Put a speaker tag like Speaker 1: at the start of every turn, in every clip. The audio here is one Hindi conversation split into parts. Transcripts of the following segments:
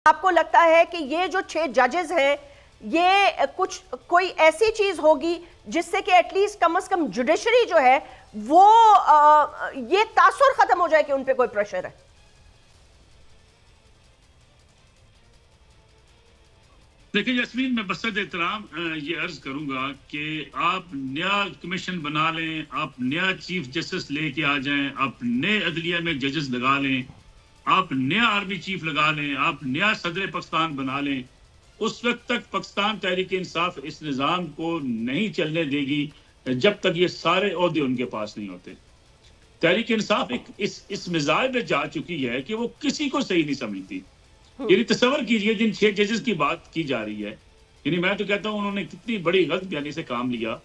Speaker 1: आपको लगता है कि ये जो 6 जजेस हैं, ये कोई ऐसी चीज होगी जिससे कि एटलीस्ट कम से कम जुडिशरी जो है वो ये तासुर खत्म हो जाए कि उन पे कोई प्रेशर है?
Speaker 2: देखिए यस्मीन, मैं बसद एहतराम ये अर्ज करूंगा कि आप नया कमीशन बना लें, आप नया चीफ जस्टिस लेके आ जाएं, आप नए अदलिया में जजेस लगा लें, आप नया आर्मी चीफ लगा लें, आप नया सदर पाकिस्तान बना लें, उस वक्त तक पाकिस्तान तहरीक इंसाफ इस निज़ाम को नहीं चलने देगी जब तक ये सारे ओहदे उनके पास नहीं होते। तहरीक इंसाफ इस मिजाज में जा चुकी है कि वो किसी को सही नहीं समझती। यानी तस्वर कीजिए, जिन 6 जजेस की बात की जा रही है, यानी मैं तो कहता हूं उन्होंने कितनी बड़ी गलत बयानी से काम लिया।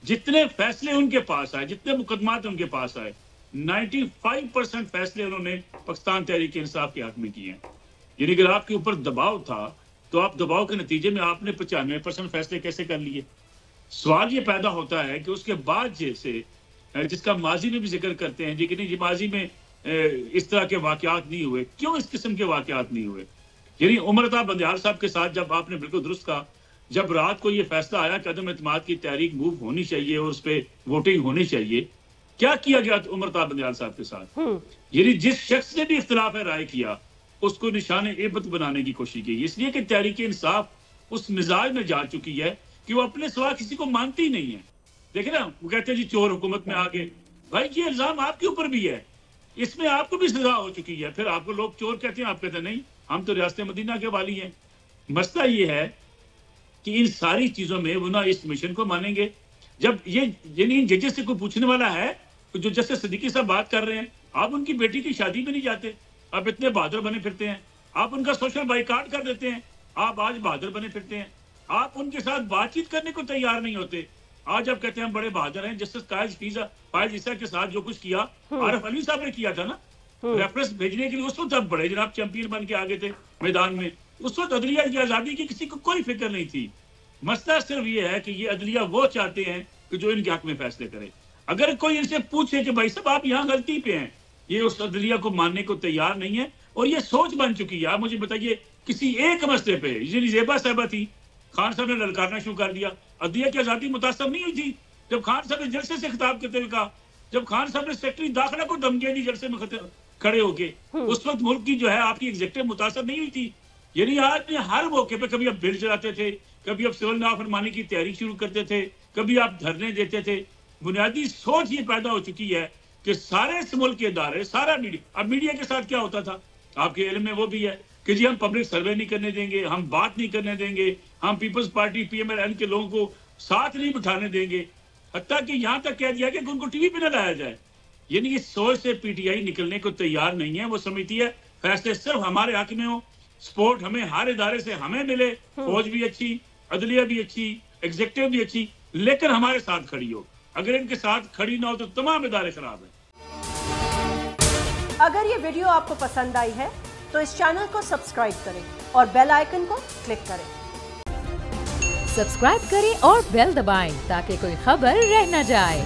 Speaker 2: जितने फैसले उनके पास आए, जितने मुकदमात उनके पास आए, 95% फैसले उन्होंने पाकिस्तान तहरीक इंसाफ के हक में किए हैं। यानी अगर आपके ऊपर दबाव था तो आप दबाव के नतीजे में आपने 95% फैसले कैसे कर लिए? सवाल ये पैदा होता है कि उसके बाद जैसे जिसका माजी में भी जिक्र करते हैं जी कि नहीं, माजी में इस तरह के वाकयात नहीं हुए, क्यों इस किस्म के वाकयात नहीं हुए? यानी उमरता बंदियाल साहब के साथ जब आपने बिल्कुल दुरुस्त कहा, जब रात को ये फैसला आया कि अदम एतमाद की तहरीक मूव होनी चाहिए और उस पर वोटिंग होनी चाहिए, क्या किया गया उमरता बंदियाल साहब के साथ? यानी जिस शख्स ने भी इख्तिलाफ राय किया उसको निशाने इबत बनाने की कोशिश की, इसलिए कि तहरीक इंसाफ उस मिजाज में जा चुकी है कि वो अपने सिवा किसी को मानती ही नहीं है। देखे ना, वो कहते हैं जी चोर हुकूमत में आ गए। भाई ये इल्जाम आपके ऊपर भी है, इसमें आपको भी सजा हो चुकी है, फिर आपको लोग चोर कहते हैं, आप कहते हैं नहीं हम तो रियासत मदीना के वाली हैं। मसला ये है कि इन सारी चीजों में वो ना इस मिशन को मानेंगे। जब ये यानी इन जजेस से कोई पूछने वाला है, जो जस्टिस सिद्दीकी साहब बात कर रहे हैं, आप उनकी बेटी की शादी में नहीं जाते, आप इतने बहादुर बने फिरते हैं, आप उनका सोशल बाइकाट कर देते हैं, आप आज बहादुर बने फिरते हैं, आप उनके साथ बातचीत करने को तैयार नहीं होते। आज आप कहते हैं हम बड़े बहादुर हैं। जस्टिस कायज ईसा के साथ जो कुछ किया आरिफ अली साहब ने किया था ना, रेफरेंस भेजने के लिए, उस वक्त आप बड़े जनाब चैंपियन बन के आगे थे मैदान में। उस वक्त अदलिया की आजादी की किसी को कोई फिक्र नहीं थी। मसला सिर्फ ये है कि ये अदलिया वो चाहते हैं कि जो इनके हक में फैसले करे। अगर कोई इनसे पूछे कि भाई साहब आप यहाँ गलती पे हैं, ये उस अदलिया को मानने को तैयार नहीं है और ये सोच बन चुकी है। आप मुझे बताइए, किसी एक मसले पे जेबा साहबा थी, खान साहब ने ललकारना शुरू कर दिया। अदलिया की आजादी मुतासर नहीं हुई थी जब खान साहब ने जलसे से खिताब करते हुए कहा, जब खान साहब ने सेक्रेटरी दाखिला को धमकियां दी जलसे में खड़े होके, उस वक्त मुल्क की जो है आपकी एग्जीक्यूटिव मुतासर नहीं हुई थी। यानी आज ने हर मौके पे कभी आप बिल चलाते थे, कभी आप सिविल नाफरमानी की तैयारी शुरू करते थे, कभी आप धरने देते थे। बुनियादी सोच ये पैदा हो चुकी है कि सारे इस मुल्क के इदारे, सारा मीडिया, अब मीडिया के साथ क्या होता था आपके इल्म में वो भी है कि जी हम पब्लिक सर्वे नहीं करने देंगे, हम बात नहीं करने देंगे, हम पीपल्स पार्टी पीएमएल के लोगों को साथ नहीं बिठाने देंगे, हत्ता कि यहाँ तक कह दिया कि उनको टीवी पे न लाया जाए। यानी इस सोच से पीटीआई निकलने को तैयार नहीं है। वो समझती है फैसले सिर्फ हमारे हक में हो, सपोर्ट हमें हर इदारे से हमें मिले, फौज भी अच्छी, अदलिया भी अच्छी, एग्जीक्यूटिव भी अच्छी, लेकिन हमारे साथ खड़ी हो। अगर इनके साथ खड़ी ना हो तो तमाम इदारे खराब है।
Speaker 1: अगर ये वीडियो आपको पसंद आई है तो इस चैनल को सब्सक्राइब करें और बेल आइकन को क्लिक करें।
Speaker 3: सब्सक्राइब करें और बेल दबाएं ताकि कोई खबर रह न जाए।